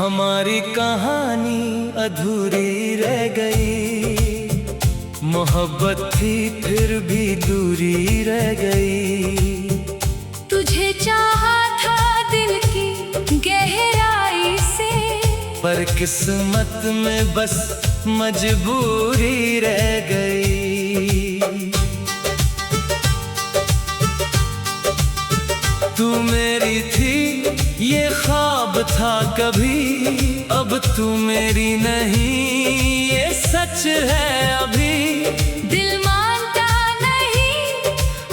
हमारी कहानी अधूरी रह गई, मोहब्बत थी फिर भी दूरी रह गई। तुझे चाहा था दिल की गहराई से, पर किस्मत में बस मजबूरी रह गई। तू मेरी थी ये ख्वाब था कभी, अब तू मेरी नहीं ये सच है अभी। दिल मानता नहीं,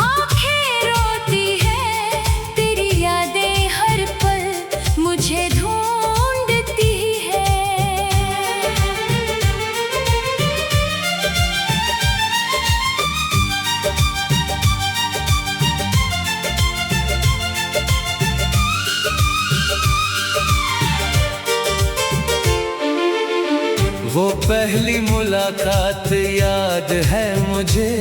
आंखें रोती है, तेरी यादें हर पल मुझे ढूंढती है। वो पहली मुलाकात याद है मुझे,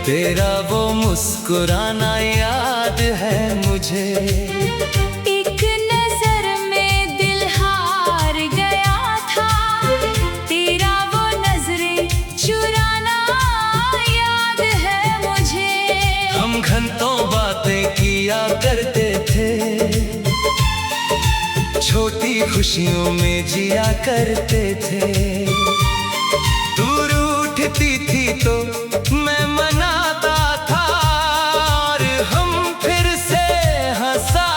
तेरा वो मुस्कुराना याद है मुझे। एक नजर में दिल हार गया था, तेरा वो नजरें चुराना याद है मुझे। हम घंटों बातें किया करते थे, छोटी खुशियों में जिया करते थे। तू रूठती थी तो मैं मनाता था, और हम फिर से हंसा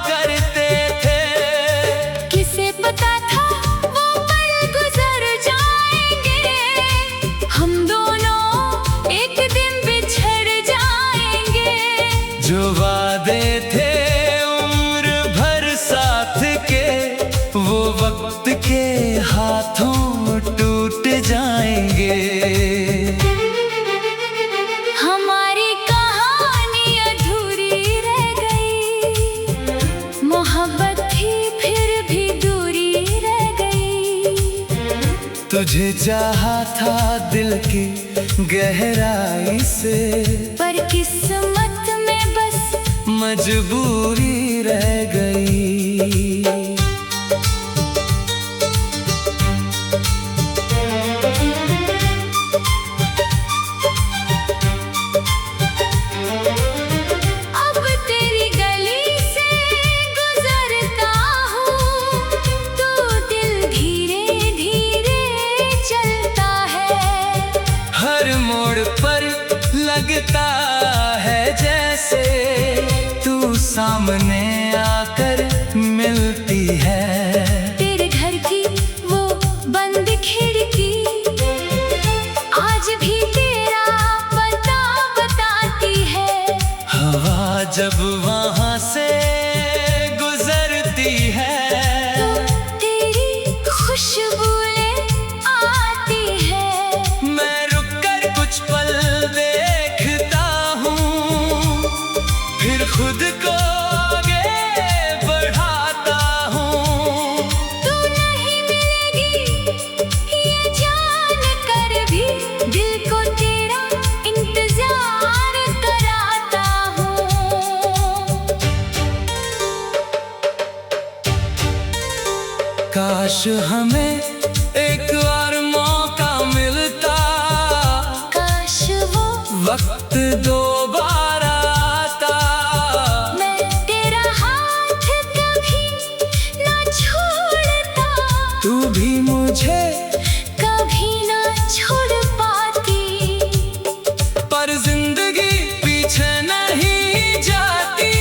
करते थे। किसे पता था वो पल गुजर जाएंगे, हम दोनों एक दिन बिछड़ जाएंगे। जो वादे थे वो वक्त के हाथों टूट जाएंगे। हमारी कहानी अधूरी रह गई, मोहब्बत थी फिर भी दूरी रह गई। तुझे चाहा था दिल की गहराई से, पर किस्मत में बस मजबूरी रह गई। लगता है जैसे तू सामने आकर मिलती है। तेरे घर की वो बंद खिड़की आज भी तेरा पता बताती है। हवा जब वहां से गुजरती है, तो तेरी खुशबू आती है। मैं रुक कर कुछ पल खुद को आगे बढ़ाता हूँ। तू नहीं मिलेगी ये जान कर भी, दिल को तेरा इंतजार कराता हूँ। काश हमें एक और मौका मिलता, काश वो वक्त दोबारा तू भी मुझे कभी ना छोड़ पाती। पर जिंदगी पीछे नहीं जाती,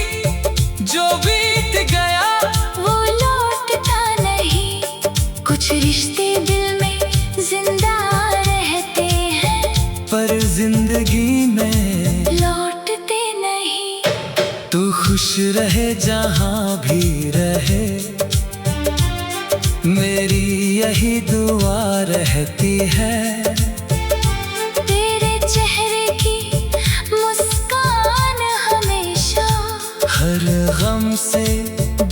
जो बीत गया वो लौटता नहीं। कुछ रिश्ते दिल में जिंदा रहते हैं, पर जिंदगी में लौटते नहीं। तू खुश रहे जहां भी रहे, मेरी यही दुआ रहती है। तेरे चेहरे की मुस्कान हमेशा हर गम से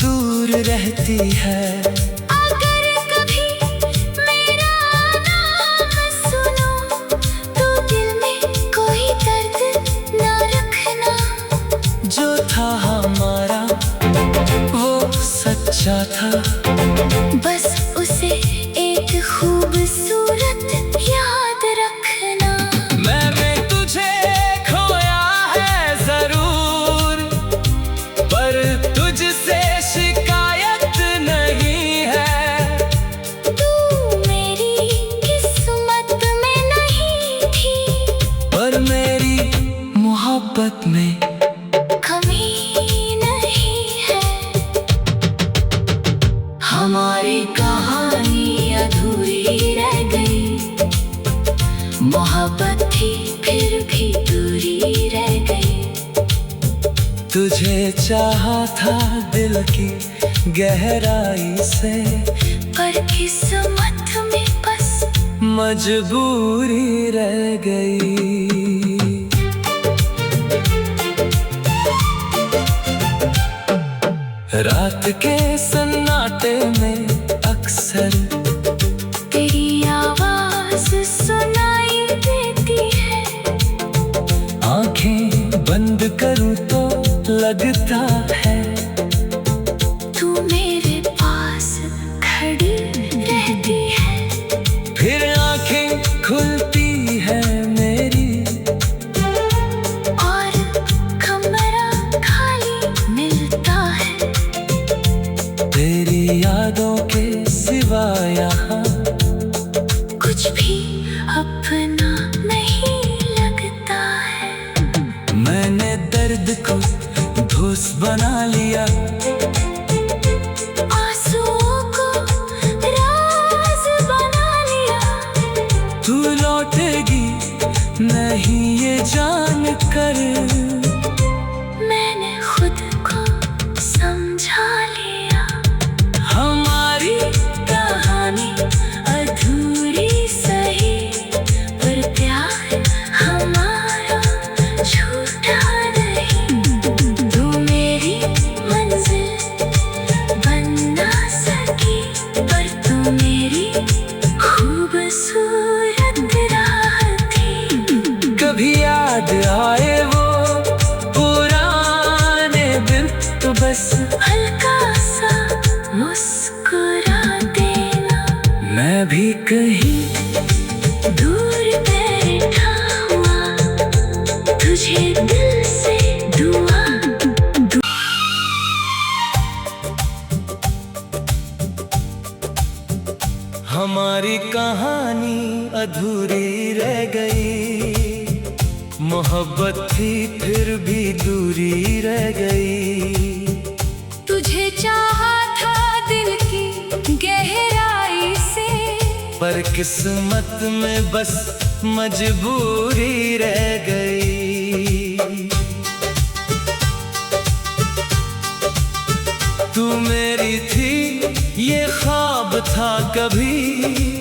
दूर रहती है। अगर कभी मेरा नाम सुनो, तो दिल में कोई दर्द ना रखना। जो था हमारा वो सच्चा था। बस उसे एक खूबसूरत याद रखना। मैंने तुझे खोया है जरूर, पर तुझसे शिकायत नहीं है। तू मेरी किस्मत में नहीं थी, पर मेरी मोहब्बत में कमी नहीं है। हमारी कहानी अधूरी रह गई, मोहब्बत थी फिर भी दूरी रह गई। तुझे चाहा था दिल की गहराई से, पर किस्मत में बस मजबूरी रह गई। रात के सन्नाटे में अक्सर तेरी आवाज सुनाई देती है। आंखें बंद करूं तो लगता है तू मेरे पास खड़ी रहती है। फिर आंखें खुलती है मेरी, और कमरा खाली मिलता है। तेरी यादों के सिवा यहाँ कुछ भी अपना नहीं लगता है। मैंने दर्द को धूस बना लिया, आंसुओं को राज बना लिया। तू लौटेगी नहीं ये जान कर। मैंने खुद को समझा लिया। हमारी कहानी अधूरी सही, पर प्यार हमारा छूटा नहीं। तू मेरी मंजिल बन ना सकी, पर तू मेरी खूबसूरत राह थी। कभी याद आए वो पुराने दिन तो बस हल्का सा मुस्कुरा देना। मैं भी कहीं दूर बैठा हुआ तुझे दिल से दुआ। हमारी कहानी अधूरी रह गई, मोहब्बत थी फिर भी दूरी रह गई। तुझे चाहा था दिल की गहराई से, पर किस्मत में बस मजबूरी रह गई। तू मेरी थी ये ख्वाब था कभी,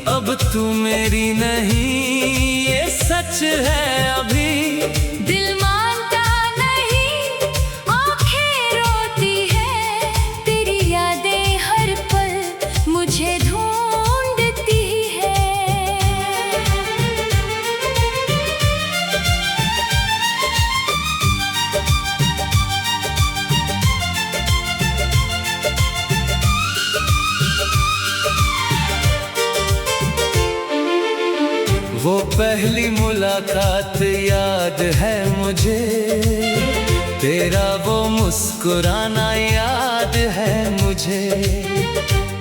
अब तू मेरी नहीं ये सच है अभी। दिल मानता नहीं, आंखें रोती है। तेरी यादें हर पल मुझे ढूंढती है। वो पहली मुलाकात याद है मुझे, तेरा वो मुस्कुराना याद है मुझे।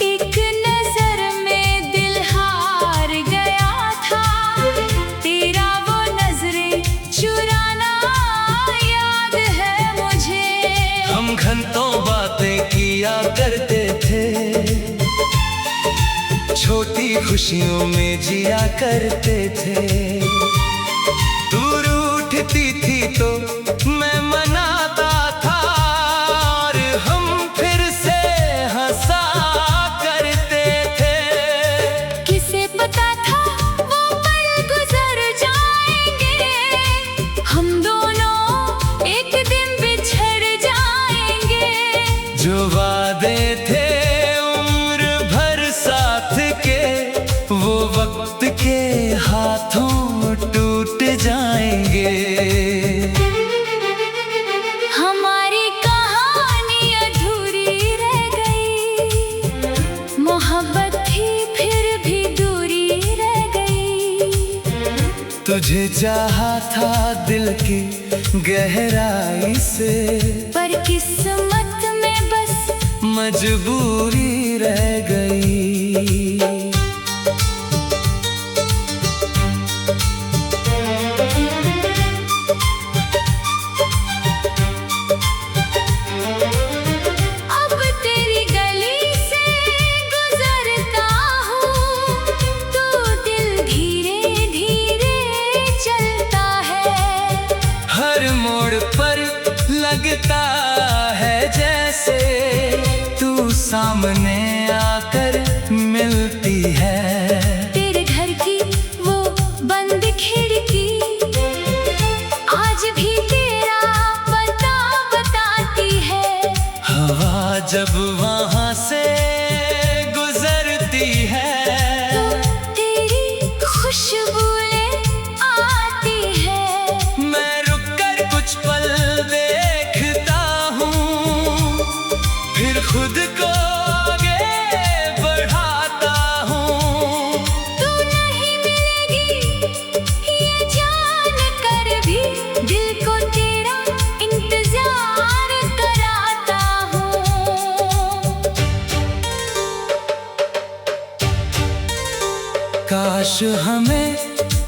एक नजर में दिल हार गया था, तेरा वो नजरें चुराना याद है मुझे। हम घंटों बातें किया करते थे, छोटी खुशियों में जिया करते थे। तू रूठती थी तो मैं मनाता था, और हम फिर से हंसा करते थे। किसे पता था वो पल गुजर जाएंगे, हम दोनों एक दिन बिछड़ जाएंगे। जो वादे थे उम्र भर साथ के, वो वक्त के हाथों टूट जाएंगे। तुझे चाहा था दिल की गहराई से, पर किस्मत में बस मजबूरी रह गई। अब तेरी गली से गुजरता हूँ, तो दिल धीरे धीरे चलता है। हर मोड़ पर लगता है जैसे तू सामने आकर मिलती है। तेरे घर की वो बंद खिड़की आज भी तेरा पता बताती है। हवा जब वहाँ से गुजरती है, तो तेरी खुशबू आती है। मैं रुक कर कुछ पल देखता हूँ, फिर खुद को आगे बढ़ाता हूँ। तू नहीं मिलेगी ये जान कर भी, दिल को तेरा इंतजार कराता हूँ। काश हमें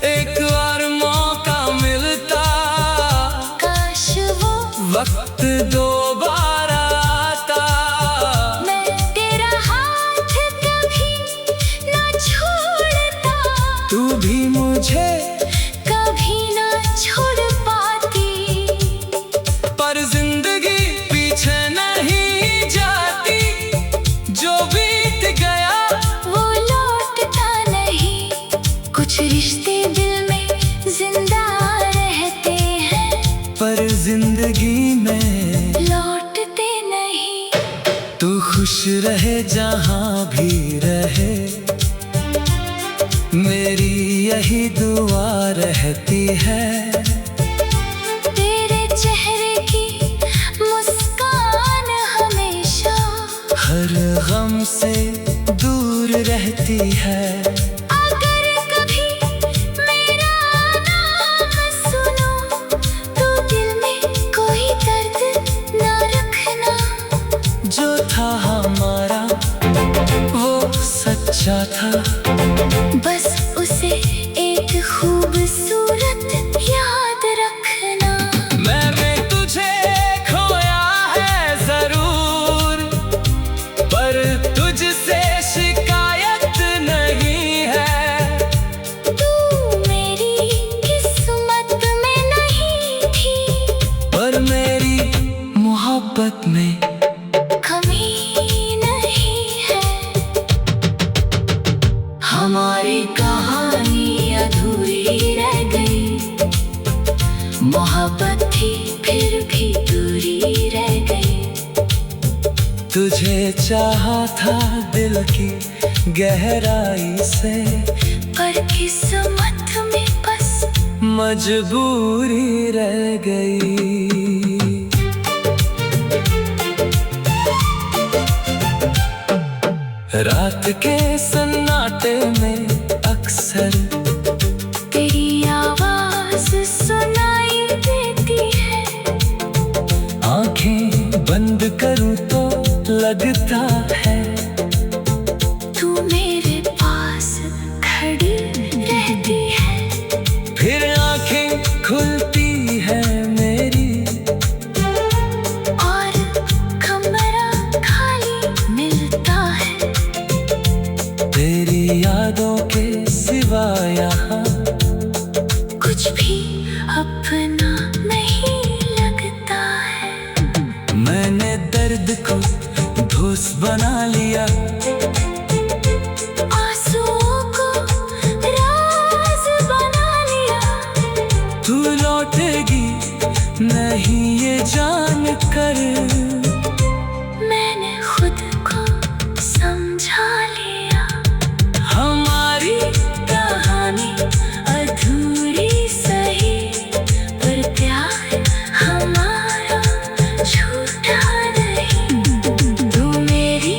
एक और मौका मिलता, काश वो वक्त दोबारा आता। मैं तेरा हाथ कभी ना छोड़ता, तू भी मुझे कभी ना छोड़ पाती। पर जिंदगी पीछे नहीं जाती, जो बीत गया वो लौटता नहीं। कुछ रिश्ते दिल में जिंदा रहते हैं, पर जिंदगी में लौटते नहीं। तू खुश रहे जहाँ भी रहे, मेरी यही दुआ रहती है। तेरे चेहरे की मुस्कान हमेशा हर गम से दूर रहती है। अगर कभी मेरा नाम सुनो, तो दिल में कोई दर्द ना रखना। जो था हमारा वो सच्चा था, बस उसे एक खूबसूरत याद रखना। मैंने तुझे खोया है जरूर, पर तुझसे शिकायत नहीं है। तू मेरी किस्मत में नहीं थी, पर मेरी मोहब्बत में कमी नहीं है। हमारी कहानी अधूरी रह गई, मोहब्बत थी फिर भी दूरी रह गई। तुझे चाहा था दिल की गहराई से, पर किस्मत में बस मजबूरी रह गई। रात के सन्नाटे में अक्सर तेरी आवाज सुनाई देती है। आंखें बंद करूं तो लगता है तू मेरे पास खड़ी रहती है। फिर आंखें खुलती है मेरी, और कमरा खाली मिलता है। तेरी यादों के सिवा यहाँ कुछ भी अपना नहीं लगता है। मैंने दर्द को धूस बना लिया, आंसुओं को राज बना लिया। तू लौटेगी नहीं ये जान कर, मैंने खुद को समझा लिया। हमारी कहानी अधूरी सही, पर प्यार हमारा छूटा नहीं। तू मेरी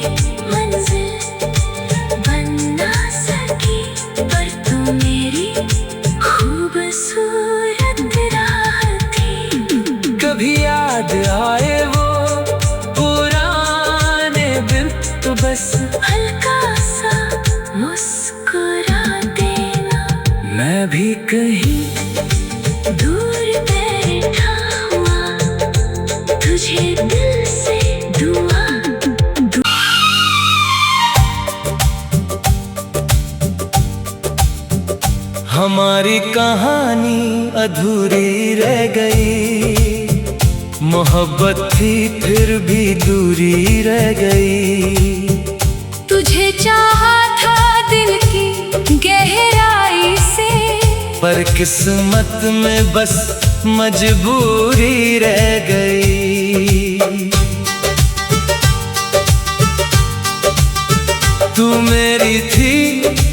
मंजिल बन ना सकी, पर तू मेरी खूबसूरती कभी याद आए वो पुराने दिन तो बस हल्का सा मुस्कुरा देना। मैं भी कहीं दूर बैठा हुआ तुझे दिल से दुआ। हमारी कहानी अधूरी रह गई, मोहब्बत थी फिर भी दूरी रह गई। तुझे चाहा था दिल की गहराई से, पर किस्मत में बस मजबूरी रह गई। तू मेरी थी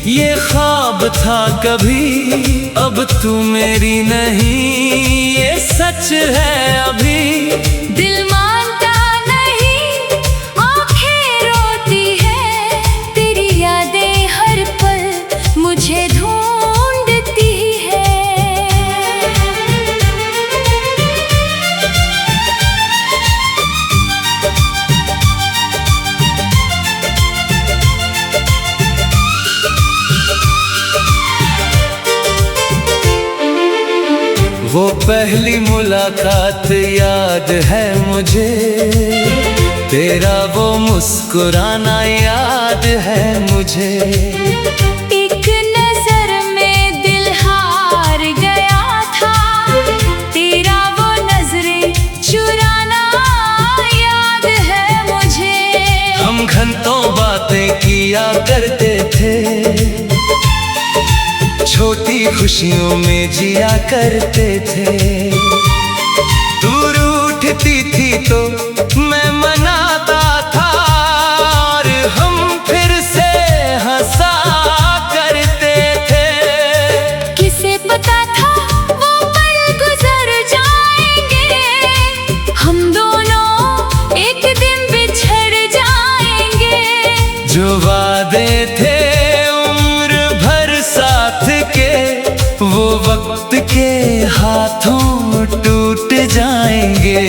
ये ख्वाब था कभी, अब तू मेरी नहीं ये सच है अभी। दिल मानता नहीं आंखें रोती है, तेरी यादें हर पल मुझे ढूंढती है। वो पहली मुलाकात याद है मुझे, तेरा वो मुस्कुराना याद है मुझे। एक नजर में दिल हार गया था, तेरा वो नजरें चुराना याद है मुझे। हम घंटों बातें किया करते थे, छोटी खुशियों में जिया करते थे। तू रूठती थी तो मैं मनाता था, और हम फिर से हंसा करते थे। किसे पता था वो पल गुजर जाएंगे, हम दोनों एक दिन बिछड़ जाएंगे। जो वादे थे वो वक्त के हाथों टूट जाएंगे।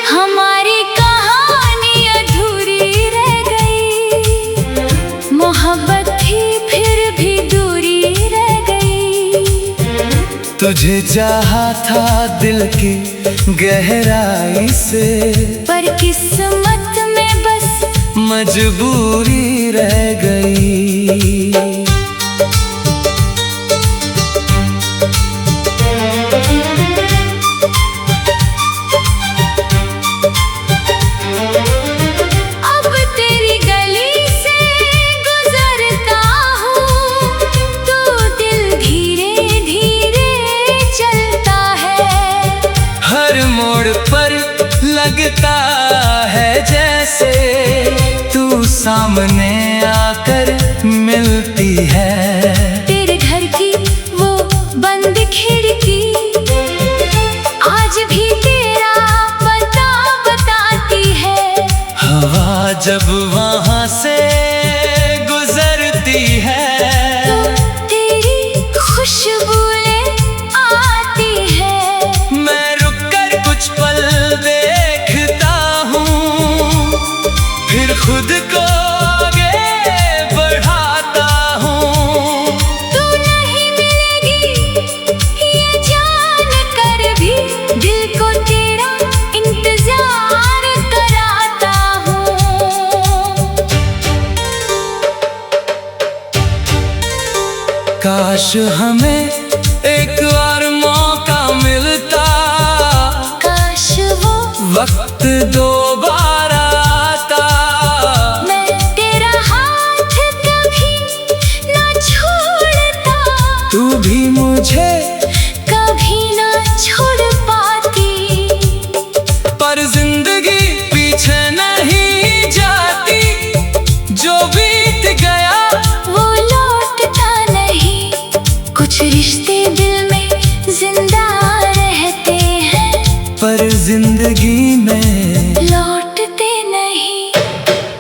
हमारी कहानी अधूरी रह गई, मोहब्बत थी फिर भी दूरी रह गई। तुझे चाहा था दिल की गहराई से, पर किस्मत में बस मजबूरी रह गई। लगता है जैसे तू सामने आकर मिलती है। तेरे घर की वो बंद खिड़की आज भी तेरा पता बताती है। हवा जब वहाँ से गुजरती है तो तेरी खुशबू आती है। मैं रुककर कुछ पल खुद को आगे बढ़ाता हूँ। तू नहीं मिलेगी ये जान कर भी, दिल को तेरा इंतजार कराता हूँ। काश हमें एक और मौका मिलता, काश वो वक्त दोबारा तू भी मुझे कभी ना छोड़ पाती। पर जिंदगी पीछे नहीं जाती, जो बीत गया वो लौटता नहीं। कुछ रिश्ते दिल में जिंदा रहते हैं, पर जिंदगी में लौटते नहीं।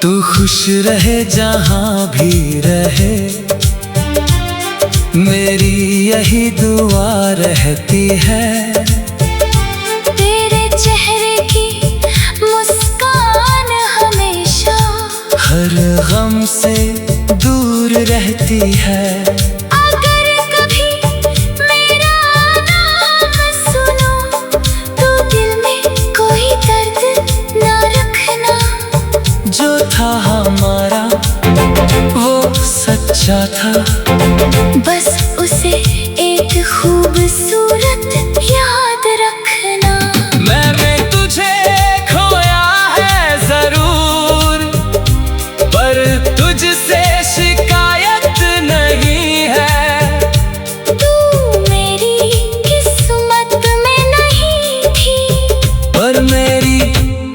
तू खुश रहे जहाँ भी रहे, मेरी यही दुआ रहती है, तेरे चेहरे की मुस्कान हमेशा हर गम से दूर रहती है। अगर कभी मेरा नाम सुनो तो दिल में कोई दर्द ना रखना। जो था हमारा वो सच्चा था, बस उसे एक खूबसूरत याद रखना। मैंने तुझे खोया है जरूर, पर तुझसे शिकायत नहीं है। तू मेरी किस्मत में नहीं थी, पर मेरी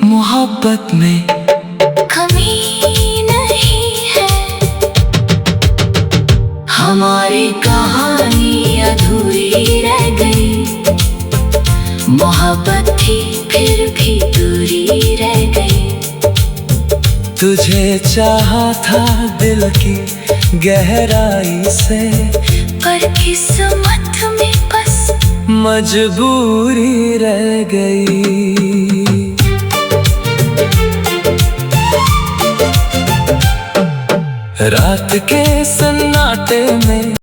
मोहब्बत में कमी नहीं है। हमारी कहानी अधूरी रह गई, मोहब्बत थी फिर भी दूरी रह गई। तुझे चाहा था दिल की गहराई से, पर किस्मत में बस मजबूरी रह गई। रात के सन्नाटे में